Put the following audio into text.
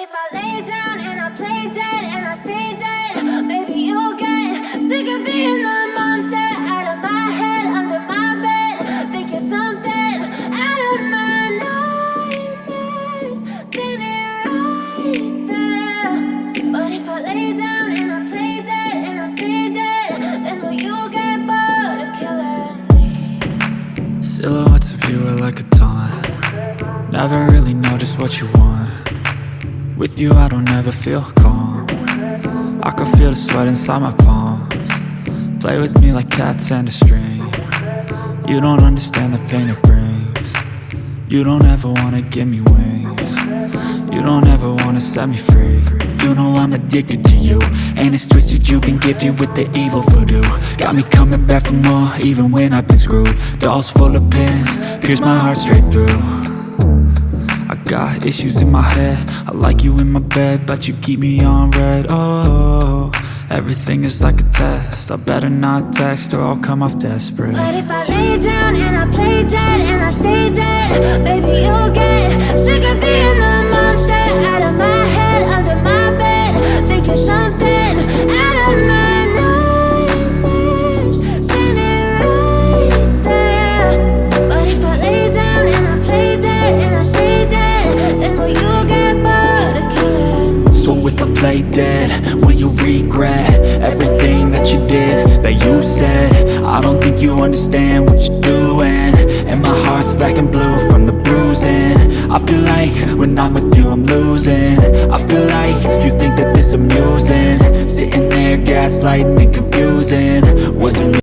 if I lay down and I play dead and I stay dead, maybe you'll get sick of being the monster out of my head, under my bed. Think you're something out of my nightmares, standing right there. But if I lay down and I play dead and I stay dead, then will you get bored of killing me? Silhouettes of you are like a taunt. Never really know just what you want. With you I don't ever feel calm. I can feel the sweat inside my palms. Play with me like cats and a string. You don't understand the pain it brings. You don't ever wanna give me wings. You don't ever wanna set me free. You know I'm addicted to you, and it's twisted, you've been gifted with the evil voodoo. Got me coming back for more, even when I've been screwed. Dolls full of pins, pierce my heart straight through. I got issues in my head, I like you in my bed, but you keep me on red. Oh, everything is like a test, I better not text or I'll come off desperate. But if I lay down and I play dead and I stay dead, baby you'll get sick of being the monster out of my head, under my bed. Think you're something out of my nightmares, standing right there. But if I lay down and I play dead and I stay dead, then will you get bored of killing me? So if I play dead, will you regret everything that you did, that you said? I don't think you understand what you're doing, and my heart's black and blue from the bruising. I feel like when I'm with you I'm losing. I feel like you think that this amusing, sitting there gaslighting and confusing. Was it